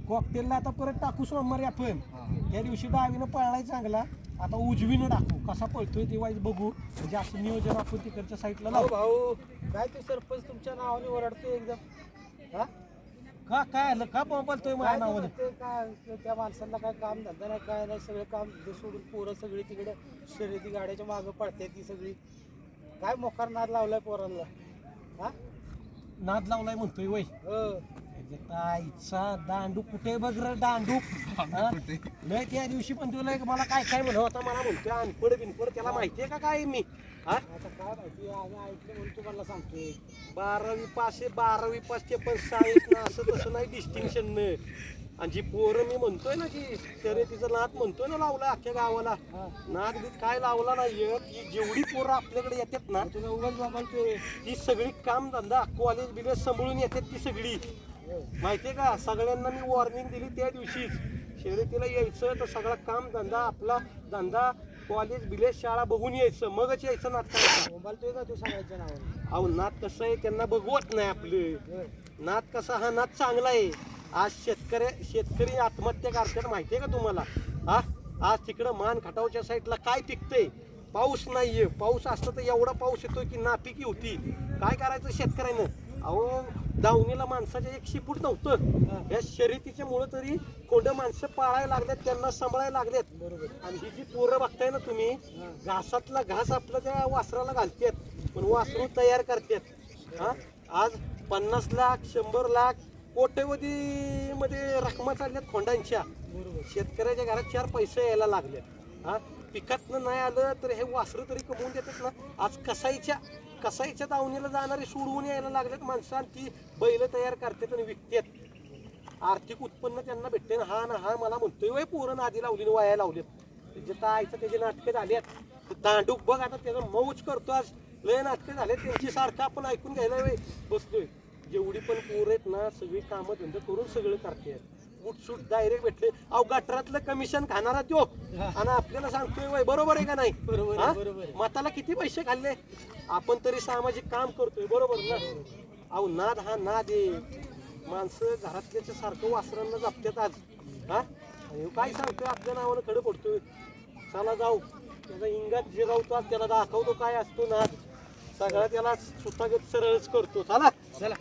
कॉकटेलला आता परत टाकू सोमवारी आपण. त्या दिवशी डावीनं पळलाय चांगला, आता उजवीनं टाकू. कसा पळतोय ते वाईज बघू. म्हणजे असं नियोजन आपण तिकडच्या साईडला लावू. भाऊ काय ते सरपंच तुमच्या नावाने ओरडतोय एकदम. हा का काय आलं का बोलतोय माझ्या काय नावाने? ते काय त्या माणसांना काय काम धंदा नाही काय नाही, सगळं काम धंदे सोडून पोरं सगळी तिकडे शर्यती गाड्याच्या मागं पडतात ती सगळी. काय मोकार नाद लावलाय पोरांना. हा नाद लावलाय म्हणतोय वय. आईचा दांडू कुठे बघ रे दांडू. नाही त्या दिवशी पण तुला मला काय काय म्हणत होता, मला म्हणतोय अनपड बिनपड. त्याला माहितीये का काय मी? हा आता काय माहिती आम्ही ऐकलं म्हणून तुम्हाला सांगतोय. 12वी पास आहे, 12वी पास ते पण सायन्स ना, असं तसं नाही डिस्टिंक्शन न. आणि जी पोरं मी म्हणतोय ना, जी शर्यतीचं नाद म्हणतोय ना लावला अख्ख्या गावाला, नाद बीत काय लावला नाहीये. ती जेवढी पोरं आपल्याकडे येतात ना, तुम्ही उगाच बघायचोय. ती सगळी काम धंदा कॉलेज बिलेज सांभाळून येतात ती सगळी. माहितीये का, सगळ्यांना मी वॉर्निंग दिली त्या दिवशीच. शर्यतीला यायचं तर सगळा काम धंदा आपला धंदा कॉलेज बिलेज शाळा बघून यायचं, मगच यायचं नाद करायचं. बोलतोय का तू सगळ्याच्या नावाने? अहो नाद कसं आहे त्यांना बघवत नाही आपलं. नाद कसा, हा नाद चांगला आहे. आज शेतकरी आत्महत्या करतात माहितीये का तुम्हाला? हा आज तिकडं मान खटावच्या साईडला काय पिकतंय? पाऊस नाहीये. पाऊस असतं तर एवढा पाऊस येतोय की नापिकी होती. काय करायचं शेतकऱ्यानं? अहो दावणीला माणसाच्या एक शिपूट नव्हतं. या शर्यतीच्या मुळे तरी कोंड माणसं पाळायला लागल्यात, त्यांना सांभाळायला लागलेत. बरोबर. आणि ही जी पोरं बघताय ना तुम्ही, घासातला घास आपल्या त्या वासराला घालतात, पण वासरू तयार करतात. हा आज 50 लाख 100 लाख कोट्यवधी मध्ये रकमा चालल्यात खोंडांच्या. शेतकऱ्याच्या घरात 4 पैसे यायला लागले. हा पिकातनं नाही आलं तर हे वासरं तरी कमवून देतात ना. आज कसाईच्या दावणीला जाणारे सोडवून यायला लागलेत माणसं, आणि ती बैल तयार करतात आणि विकतात. आर्थिक उत्पन्न त्यांना भेटते ना. हा मला म्हणतोय वय पोरं आधी लावली वाया लावलेत. त्याचे ताईचं त्याचे नाटकं झालेत. दांडूक बघ आता त्याचं मौज करतो. आज लय नाटकं झाले त्यांची, सारखं आपण ऐकून घ्यायला वय बसतोय. जेवढी पण पोरं आहेत ना, सगळी कामं धंदा करून सगळं करतात. उठसूट डायरेक्ट भेटले. अहो गटरातलं कमिशन खाणारा तो, आणि आपल्याला सांगतोय वय. बरोबर आहे का नाही? बरोबर. मताला किती पैसे खाल्ले आपण, तरी सामाजिक काम करतोय. बरोबर ना? अहो नाद हा नाद आहे. माणसं घरातल्याच्या सारखं वासरांना जपतात आज. हा काय सांगतोय आपल्या नावानं खडं पडतोय. चला जाऊ त्याचा इंगात जिरावतो, त्याला दाखवतो काय असतो नाद. सगळा त्याला सुतागत सरळच करतो. चला.